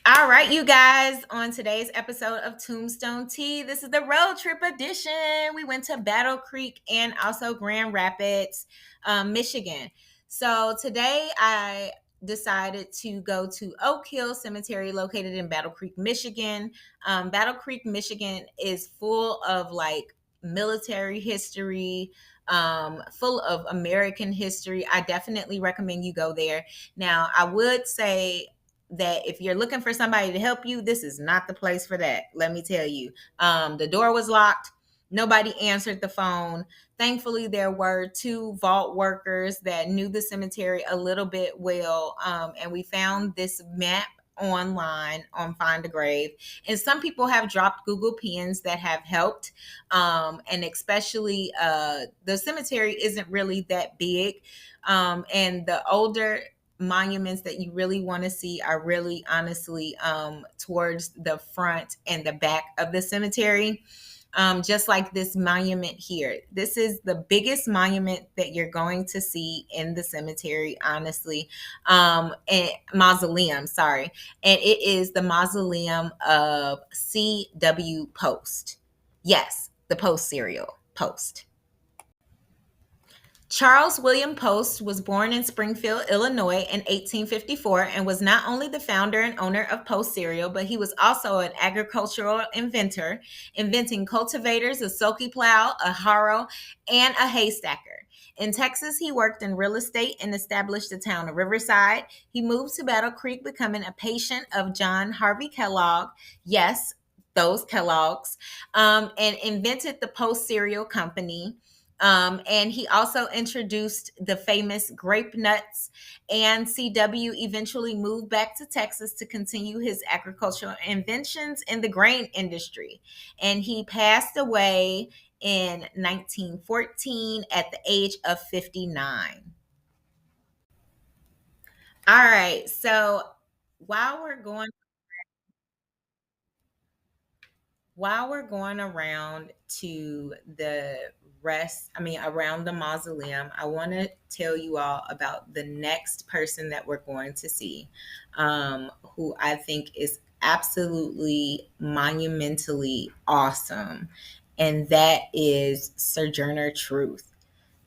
All right, you guys, on today's episode of Tombstone Tea, this is the road trip edition. We went to Battle Creek and also Grand Rapids, Michigan. So today I decided to go to Oak Hill Cemetery located in Battle Creek, Michigan. Battle Creek, Michigan is full of like military history, full of American history. I definitely recommend you go there. Now, I would say that if you're looking for somebody to help you, this is not the place for that. Let me tell you. The door was locked. Nobody answered the phone. Thankfully, there were two vault workers that knew the cemetery a little bit well. And we found this map online on Find a Grave. And some people have dropped Google pins that have helped. And especially the cemetery isn't really that big. And the older monuments that you really want to see are really honestly towards the front and the back of the cemetery. Just like this monument here. This is the biggest monument that you're going to see in the cemetery, honestly. And mausoleum, sorry. And it is the mausoleum of C.W. Post. Yes, the Post cereal, Post. Charles William Post was born in Springfield, Illinois in 1854 and was not only the founder and owner of Post cereal, but he was also an agricultural inventor, inventing cultivators, a sulky plow, a harrow, and a haystacker. In Texas, he worked in real estate and established the town of Riverside. He moved to Battle Creek, becoming a patient of John Harvey Kellogg. Yes, those Kellogg's, and invented the Post cereal company. And he also introduced the famous grape nuts. And CW eventually moved back to Texas to continue his agricultural inventions in the grain industry. And he passed away in 1914 at the age of 59. All right. So while we're going around to the around the mausoleum, I want to tell you all about the next person that we're going to see, who I think is absolutely monumentally awesome. And that is Sojourner Truth.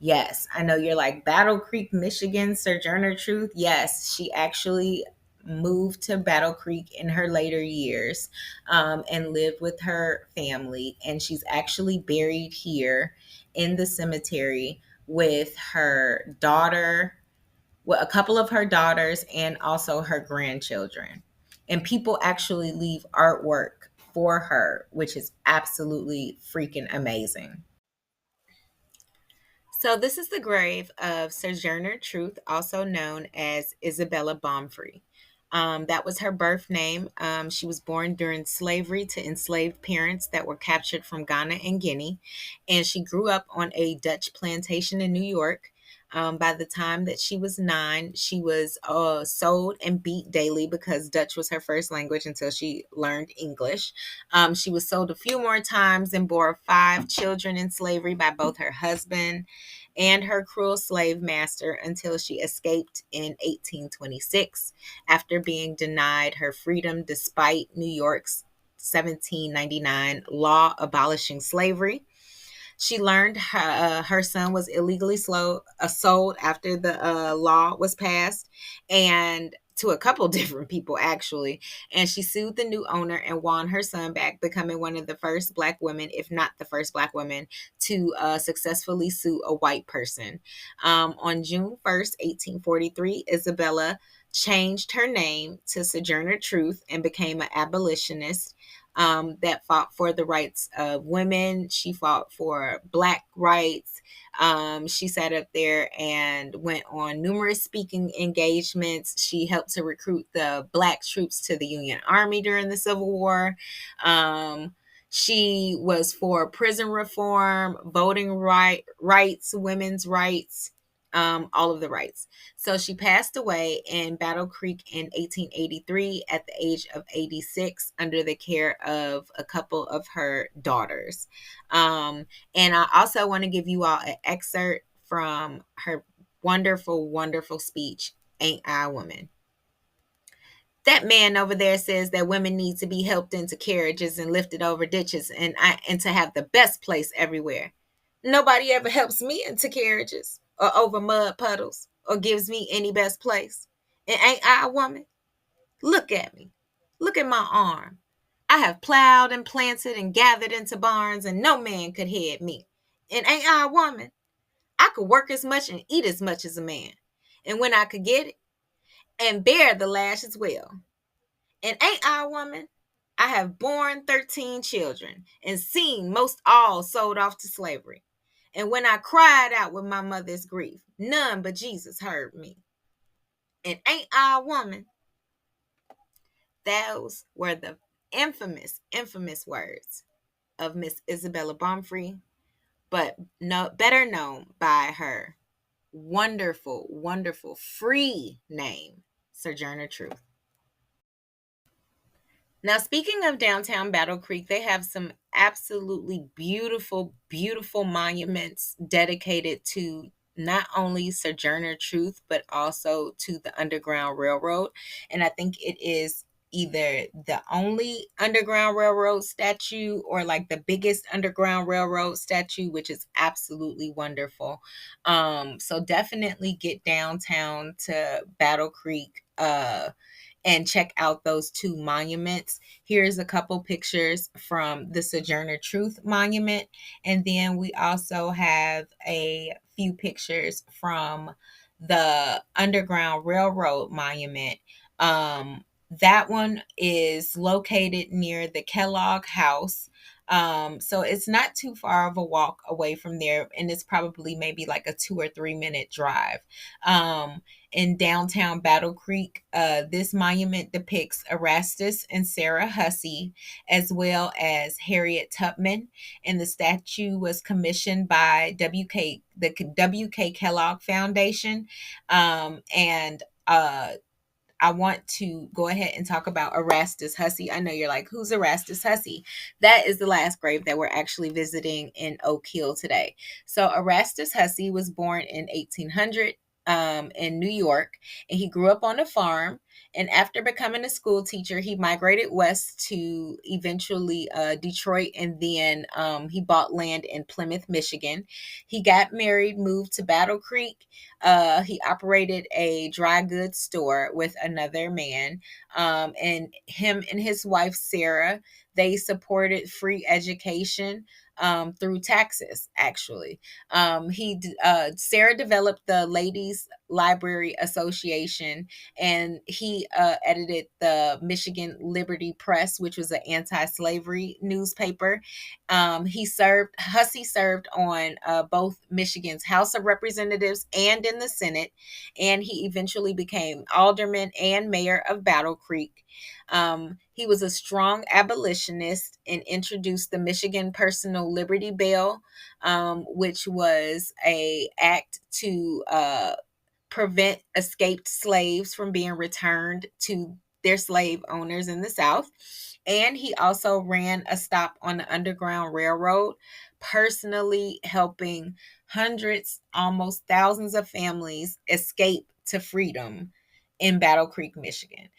Yes, I know you're like Battle Creek, Michigan, Sojourner Truth. Yes, she actually moved to Battle Creek in her later years, and lived with her family. And she's actually buried here in the cemetery with her daughter, with a couple of her daughters, and also her grandchildren. And people actually leave artwork for her, which is absolutely freaking amazing. So this is the grave of Sojourner Truth, also known as Isabella Baumfree. That was her birth name. She was born during slavery to enslaved parents that were captured from Ghana and Guinea, and she grew up on a Dutch plantation in New York. By the time that she was 9, she was sold and beat daily because Dutch was her first language until she learned English. She was sold a few more times and bore 5 children in slavery by both her husband and her cruel slave master until she escaped in 1826 after being denied her freedom despite New York's 1799 law abolishing slavery. She learned her son was illegally sold after the law was passed, and to a couple different people actually. And she sued the new owner and won her son back, becoming one of the first Black women, if not the first Black woman, to successfully sue a white person. On June 1st, 1843, Isabella changed her name to Sojourner Truth and became an abolitionist, that fought for the rights of women. She fought for Black rights. She sat up there and went on numerous speaking engagements. She helped to recruit the Black troops to the Union Army during the Civil War. She was for prison reform, voting rights, women's rights, all of the rights. So she passed away in Battle Creek in 1883 at the age of 86 under the care of a couple of her daughters. And I also want to give you all an excerpt from her wonderful, wonderful speech, Ain't I a Woman? That man over there says that women need to be helped into carriages and lifted over ditches, and to have the best place everywhere. Nobody ever helps me into carriages or over mud puddles or gives me any best place. And ain't I a woman? Look at me. Look at my arm. I have plowed and planted and gathered into barns, and no man could head me. And ain't I a woman? I could work as much and eat as much as a man. And when I could get it, and bear the lash as well. And ain't I a woman? I have borne 13 children and seen most all sold off to slavery. And when I cried out with my mother's grief, none but Jesus heard me. And ain't I a woman? Those were the infamous words of Miss Isabella Baumfree, but no better known by her wonderful free name, Sojourner Truth. Now, speaking of downtown Battle Creek, they have some absolutely beautiful monuments dedicated to not only Sojourner Truth, but also to the Underground Railroad. And I think it is either the only Underground Railroad statue or like the biggest Underground Railroad statue, which is absolutely wonderful. So definitely get downtown to Battle Creek, and check out those two monuments. Here's a couple pictures from the Sojourner Truth Monument. And then we also have a few pictures from the Underground Railroad Monument. That one is located near the Kellogg house. So it's not too far of a walk away from there, and it's probably maybe like a 2 or 3 minute drive. In downtown Battle Creek, this monument depicts Erastus and Sarah Hussey, as well as Harriet Tubman, and the statue was commissioned by the W.K. Kellogg Foundation, and I want to go ahead and talk about Erastus Hussey. I know you're like, who's Erastus Hussey? That is the last grave that we're actually visiting in Oak Hill today. So Erastus Hussey was born in 1800 in New York, and he grew up on a farm. And after becoming a school teacher, he migrated west to eventually Detroit, and then he bought land in Plymouth, Michigan. He got married, moved to Battle Creek. He operated a dry goods store with another man, and him and his wife Sarah, they supported free education through taxes. Actually, Sarah developed the Ladies Library Association, and he edited the Michigan Liberty Press, which was an anti-slavery newspaper. Hussey served on both Michigan's House of Representatives and in the Senate, and he eventually became alderman and mayor of Battle Creek. He was a strong abolitionist and introduced the Michigan Personal Liberty Bill, which was a act to prevent escaped slaves from being returned to their slave owners in the South. And he also ran a stop on the Underground Railroad, personally helping hundreds, almost thousands of families escape to freedom in Battle Creek, Michigan.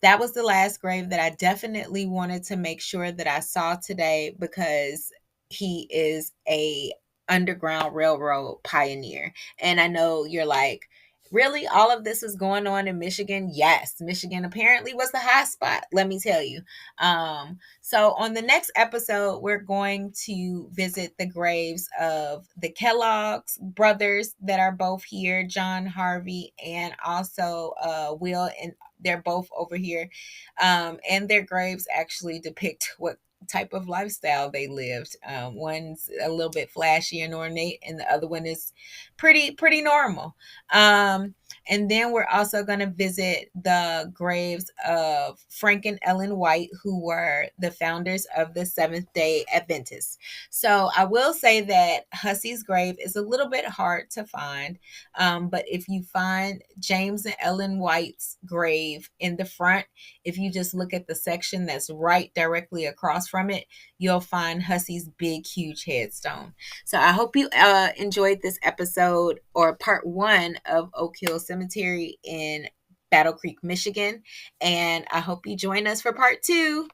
That was the last grave that I definitely wanted to make sure that I saw today, because he is a Underground Railroad pioneer. And I know you're like, really, all of this was going on in Michigan? Yes, Michigan apparently was the hot spot, let me tell you. So on the next episode, we're going to visit the graves of the Kellogg's brothers that are both here, John Harvey and also Will, and they're both over here. And their graves actually depict what type of lifestyle they lived. One's a little bit flashy and ornate, and the other one is pretty normal. And then we're also going to visit the graves of Frank and Ellen White, who were the founders of the Seventh-day Adventists. So I will say that Hussey's grave is a little bit hard to find, but if you find James and Ellen White's grave in the front, if you just look at the section that's right directly across from it, you'll find Hussey's big, huge headstone. So I hope you enjoyed this episode, or part one of Oak Hill Cemetery in Battle Creek, Michigan. And I hope you join us for part two.